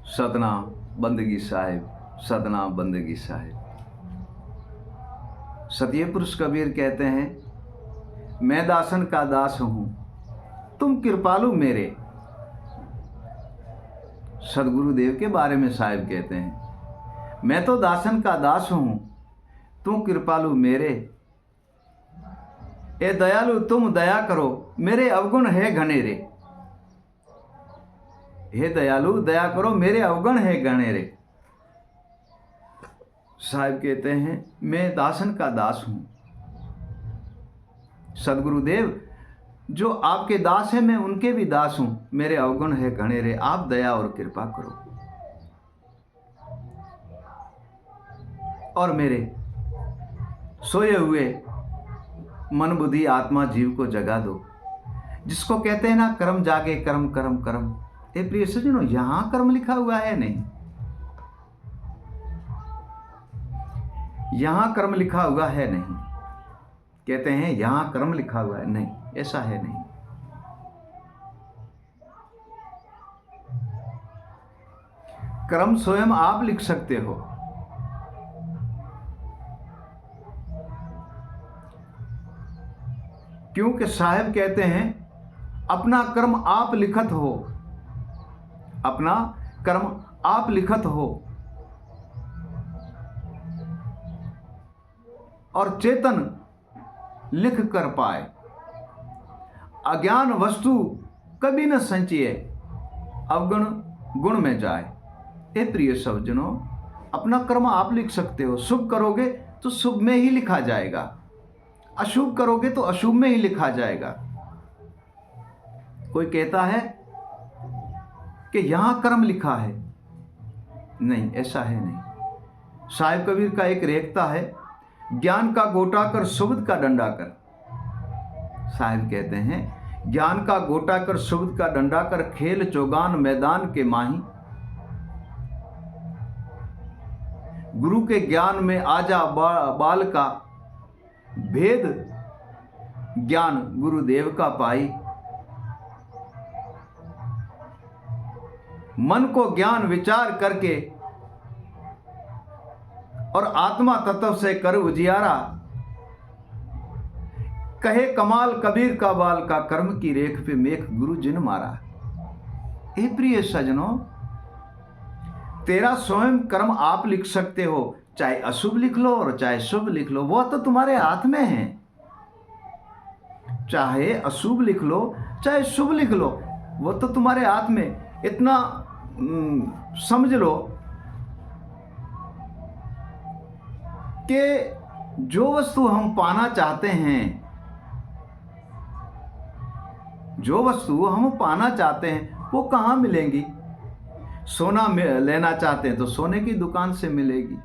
सतनाम बंदगी साहिब, सतनाम बंदगी साहिब। सत्य पुरुष कबीर कहते हैं, मैं दासन का दास हूं, तुम कृपालु मेरे। सदगुरुदेव के बारे में साहिब कहते हैं, मैं तो दासन का दास हूं, तुम कृपालु मेरे। ए दयालु तुम दया करो, मेरे अवगुण है घनेरे। हे दयालु दया करो, मेरे अवगुण है घनेरे। साहिब कहते हैं, मैं दासन का दास हूं। सदगुरुदेव जो आपके दास हैं, मैं उनके भी दास हूं, मेरे अवगुण है घनेरे, आप दया और कृपा करो और मेरे सोए हुए मन बुद्धि आत्मा जीव को जगा दो। जिसको कहते हैं ना, कर्म जागे कर्म कर्म कर्म। ए प्रिय सज्जनों, यहां कर्म लिखा हुआ है नहीं, यहां कर्म लिखा हुआ है नहीं। कहते हैं यहां कर्म लिखा हुआ है, नहीं, ऐसा है नहीं। कर्म स्वयं आप लिख सकते हो। क्योंकि साहिब कहते हैं, अपना कर्म आप लिखत हो, अपना कर्म आप लिखत हो और चेतन लिख कर पाए। अज्ञान वस्तु कभी न संचिए, अवगुण गुण में जाए। हे प्रिय सज्जनों, अपना कर्म आप लिख सकते हो। शुभ करोगे तो शुभ में ही लिखा जाएगा, अशुभ करोगे तो अशुभ में ही लिखा जाएगा। कोई कहता है कि यहां कर्म लिखा है, नहीं, ऐसा है नहीं। साहिब कबीर का एक रेखता है, ज्ञान का गोटा कर सुबद का डंडा कर। साहिब कहते हैं, ज्ञान का गोटा कर सुबद का डंडा कर, खेल चौगान मैदान के माही। गुरु के ज्ञान में आजा बाल का, भेद ज्ञान गुरुदेव का पाई। मन को ज्ञान विचार करके और आत्मा तत्व से कर उजियारा। कहे कमाल कबीर का बाल का, कर्म की रेख पे मेघ गुरु जिन मारा। हे प्रिय सजनों, तेरा स्वयं कर्म आप लिख सकते हो, चाहे अशुभ लिख लो और चाहे शुभ लिख लो, वो तो तुम्हारे हाथ में है। चाहे अशुभ लिख लो चाहे शुभ लिख लो, वो तो तुम्हारे हाथ में। इतना समझ लो कि जो वस्तु हम पाना चाहते हैं, जो वस्तु हम पाना चाहते हैं, वो कहाँ मिलेंगी। सोना लेना चाहते हैं तो सोने की दुकान से मिलेगी,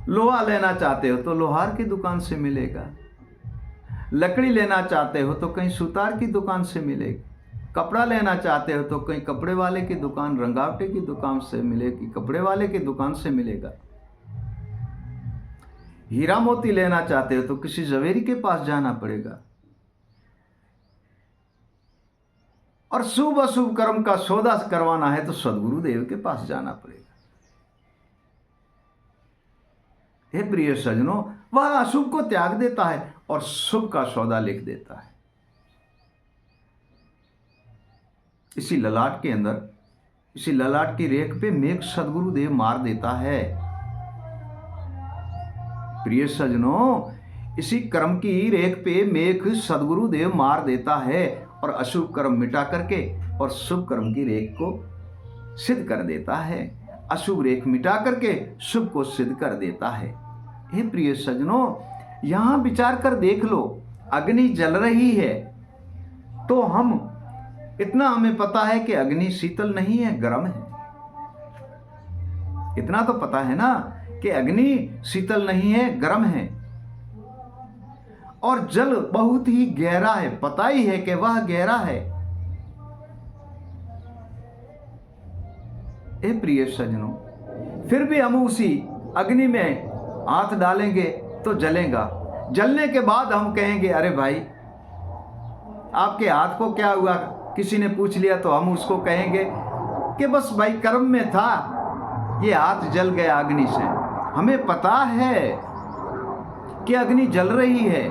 लोहा लेना चाहते हो तो लोहार की दुकान से मिलेगा, लकड़ी लेना चाहते हो तो कहीं सुतार की दुकान से मिलेगी, कपड़ा लेना चाहते हो तो कहीं कपड़े वाले की दुकान, रंगावटे की दुकान से मिलेगी, कपड़े वाले की दुकान से मिलेगा। हीरा मोती लेना चाहते हो तो किसी जवेरी के पास जाना पड़ेगा। और शुभ अशुभ कर्म का सौदा करवाना है तो सदगुरुदेव के पास जाना पड़ेगा। हे प्रिय सजनों, वह अशुभ को त्याग देता है और शुभ का सौदा लिख देता है। इसी ललाट के अंदर, इसी ललाट की रेख पे मेघ सदगुरुदेव मार देता है। प्रिय सजनों, इसी कर्म की रेख पे मेघ सदगुरुदेव मार देता है और अशुभ कर्म मिटा करके और शुभ कर्म की रेख को सिद्ध कर देता है। अशुभ रेख मिटा करके शुभ को सिद्ध कर देता है। हे प्रिय सजनों, यहां विचार कर देख लो, अग्नि जल रही है तो इतना हमें पता है कि अग्नि शीतल नहीं है, गर्म है। इतना तो पता है ना कि अग्नि शीतल नहीं है, गर्म है। और जल बहुत ही गहरा है, पता ही है कि वह गहरा है। ए प्रिय सजनों, फिर भी हम उसी अग्नि में हाथ डालेंगे तो जलेगा। जलने के बाद हम कहेंगे, अरे भाई आपके हाथ को क्या हुआ, किसी ने पूछ लिया तो हम उसको कहेंगे कि बस भाई कर्म में था, ये हाथ जल गया अग्नि से। हमें पता है कि अग्नि जल रही है,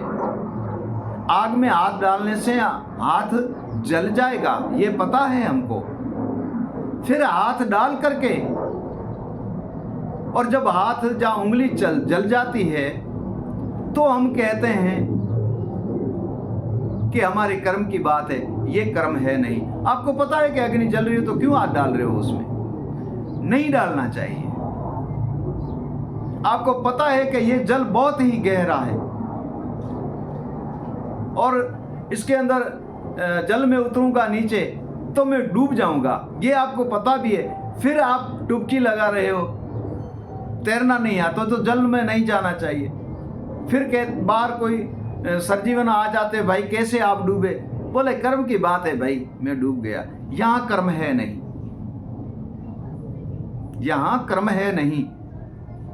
आग में हाथ डालने से हाथ जल जाएगा, ये पता है हमको। फिर हाथ डाल करके और जब हाथ जहाँ उंगली जल जाती है तो हम कहते हैं कि हमारे कर्म की बात है। ये कर्म है नहीं। आपको पता है कि अग्नि जल रही है तो क्यों हाथ डाल रहे हो उसमें? नहीं डालना चाहिए। आपको पता है कि ये जल बहुत ही गहरा है और इसके अंदर जल में उतरूंगा नीचे तो मैं डूब जाऊंगा, ये आपको पता भी है। फिर आप डुबकी लगा रहे हो, तैरना नहीं आता तो जल में नहीं जाना चाहिए। फिर बाहर कोई सरजीवन आ जाते, भाई कैसे आप डूबे? बोले कर्म की बात है भाई, मैं डूब गया। यहां कर्म है नहीं, यहां कर्म है नहीं।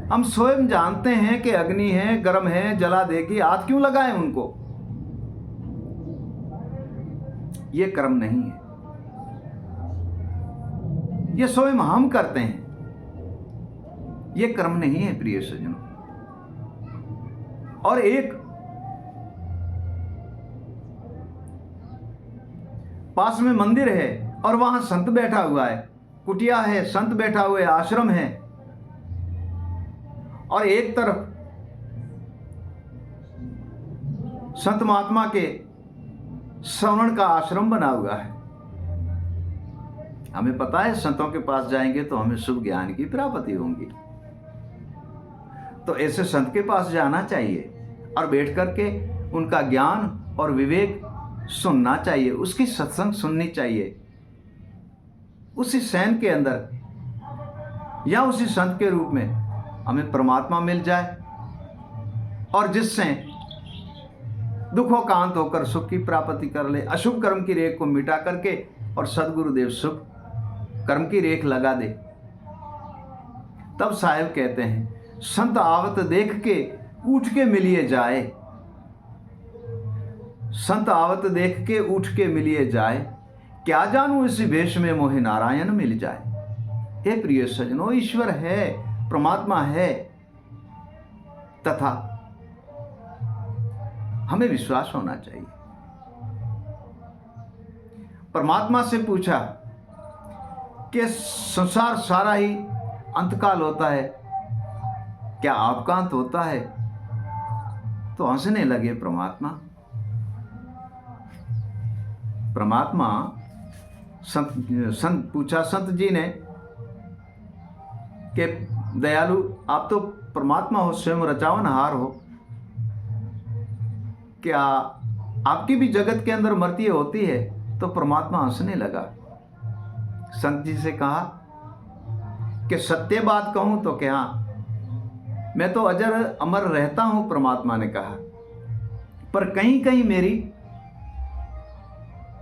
हम स्वयं जानते हैं कि अग्नि है, गर्म है, जला देगी, हाथ क्यों लगाएं उनको? ये कर्म नहीं है, ये स्वयं हम करते हैं, ये कर्म नहीं है प्रिय सज्जनों। और एक पास में मंदिर है और वहां संत बैठा हुआ है, कुटिया है, संत बैठा हुआ है, आश्रम है, और एक तरफ संत महात्मा के श्रवण का आश्रम बना हुआ है। हमें पता है संतों के पास जाएंगे तो हमें शुभ ज्ञान की प्राप्ति होगी, तो ऐसे संत के पास जाना चाहिए और बैठ करके उनका ज्ञान और विवेक सुनना चाहिए, उसकी सत्संग सुननी चाहिए। उसी सैन के अंदर या उसी संत के रूप में हमें परमात्मा मिल जाए और जिससे दुखों का अंत होकर सुख की प्राप्ति कर ले, अशुभ कर्म की रेख को मिटा करके और सदगुरुदेव शुभ कर्म की रेख लगा दे। तब साहेब कहते हैं, संत आवत देख के उठ के मिलिए जाए, संत आवत देख के उठ के मिलिए जाए, क्या जानू इसी भेष में मोहे नारायण मिल जाए। हे प्रिय सजनों, ईश्वर है, परमात्मा है, तथा हमें विश्वास होना चाहिए। परमात्मा से पूछा कि संसार सारा ही अंतकाल होता है, क्या आपका अंत होता है? तो हंसने लगे परमात्मा। परमात्मा संत पूछा संत जी ने कि दयालु, आप तो परमात्मा हो, स्वयं रचावनहार हो, क्या आपकी भी जगत के अंदर मृत्यु होती है? तो परमात्मा हंसने लगा। संत जी से कहा कि सत्य बात कहूं तो क्या, मैं तो अजर अमर रहता हूं, परमात्मा ने कहा, पर कहीं कहीं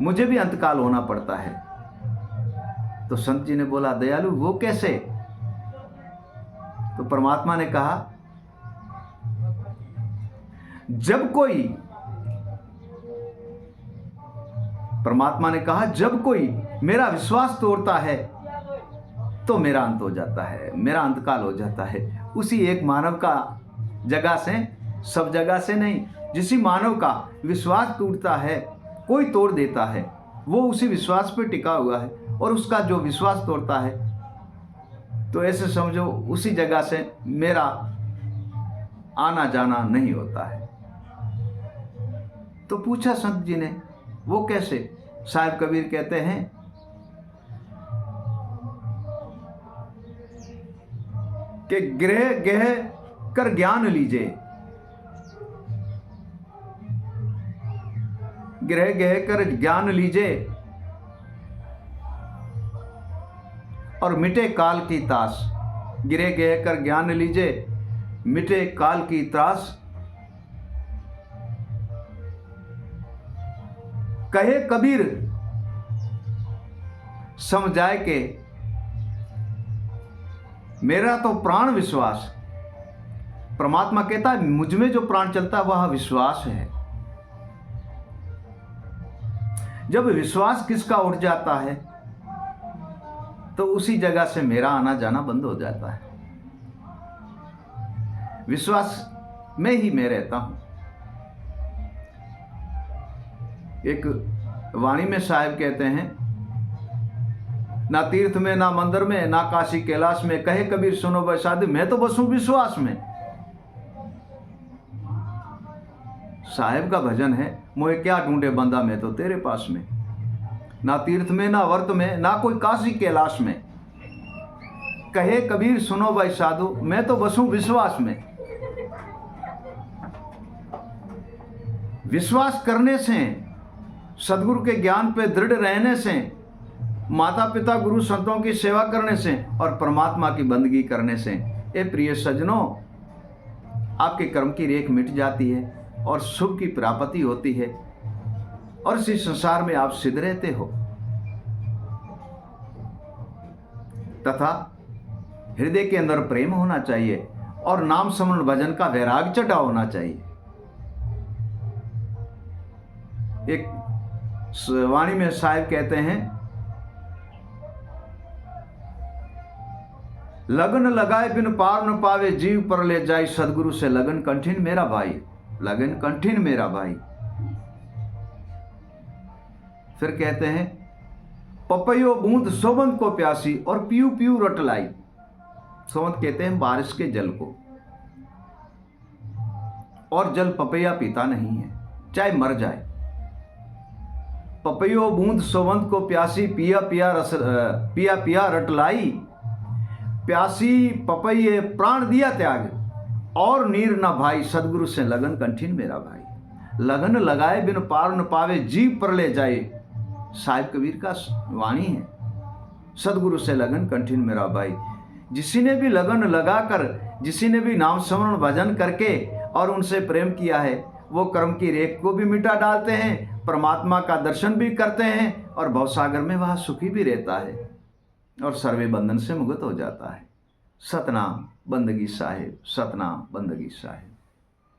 मुझे भी अंतकाल होना पड़ता है। तो संत जी ने बोला, दयालु वो कैसे? तो परमात्मा ने कहा, जब कोई मेरा विश्वास तोड़ता है तो मेरा अंत हो जाता है, मेरा अंतकाल हो जाता है। उसी एक मानव का जगह से, सब जगह से नहीं, जिसी मानव का विश्वास टूटता है, कोई तोड़ देता है, वो उसी विश्वास पे टिका हुआ है, और उसका जो विश्वास तोड़ता है तो ऐसे समझो उसी जगह से मेरा आना जाना नहीं होता है। तो पूछा संत जी ने, वो कैसे? साहिब कबीर कहते हैं कि गृह गह कर ज्ञान लीजिए, गृह गह कर ज्ञान लीजिए और मिटे काल की त्रास। गृह गह कर ज्ञान लीजिए, मिटे काल की त्रास। कहे कबीर समझाए के मेरा तो प्राण विश्वास। परमात्मा कहता है मुझ में जो प्राण चलता है वह विश्वास है। जब विश्वास किसका उठ जाता है तो उसी जगह से मेरा आना जाना बंद हो जाता है। विश्वास में ही मैं रहता हूं। एक वाणी में साहब कहते हैं, ना तीर्थ में, ना मंदिर में, ना काशी कैलाश में, कहे कबीर सुनो वैसाधु, मैं तो बसूं विश्वास में। साहेब का भजन है, मोहे क्या ढूंढे बंदा मैं तो तेरे पास में। ना तीर्थ में, ना वर्त में, ना कोई काशी कैलाश में, कहे कबीर सुनो भाई साधु, मैं तो बसूं विश्वास में। विश्वास करने से, सदगुरु के ज्ञान पे दृढ़ रहने से, माता पिता गुरु संतों की सेवा करने से और परमात्मा की बंदगी करने से, ए प्रिय सज्जनों, आपके कर्म की रेख मिट जाती है और सुख की प्राप्ति होती है और इसी संसार में आप सिद्ध रहते हो। तथा हृदय के अंदर प्रेम होना चाहिए और नाम स्मरण भजन का वैराग चटा होना चाहिए। एक वाणी में साहिब कहते हैं, लगन लगाए बिन पार न पावे, जीव पर ले जाई सदगुरु से लगन कंठिन मेरा भाई, लगन कंठिन मेरा भाई। फिर कहते हैं, पपैयो बूंद सोबंत को प्यासी और पीऊ पीऊ रट लाई। सोबंत कहते हैं बारिश के जल को, और जल पपैया पीता नहीं है, चाहे मर जाए। पपैयो बूंद सोबंत को प्यासी, पिया पिया रस पिया पिया रट लाई। प्यासी पपैये प्राण दिया त्याग, और नीर न भाई सदगुरु से लगन कंठिन मेरा भाई। लगन लगाए बिन पार न पावे, जीव पर ले जाए, साहिब कबीर का वाणी है। सदगुरु से लगन कंठिन मेरा भाई। जिसी ने भी लगन लगाकर, जिसी ने भी नाम स्मरण भजन करके और उनसे प्रेम किया है, वो कर्म की रेख को भी मिटा डालते हैं, परमात्मा का दर्शन भी करते हैं और भवसागर में वह सुखी भी रहता है और सर्वे बंधन से मुक्त हो जाता है। सतनाम बंदगी साहिब, सतनाम बंदगी साहिब।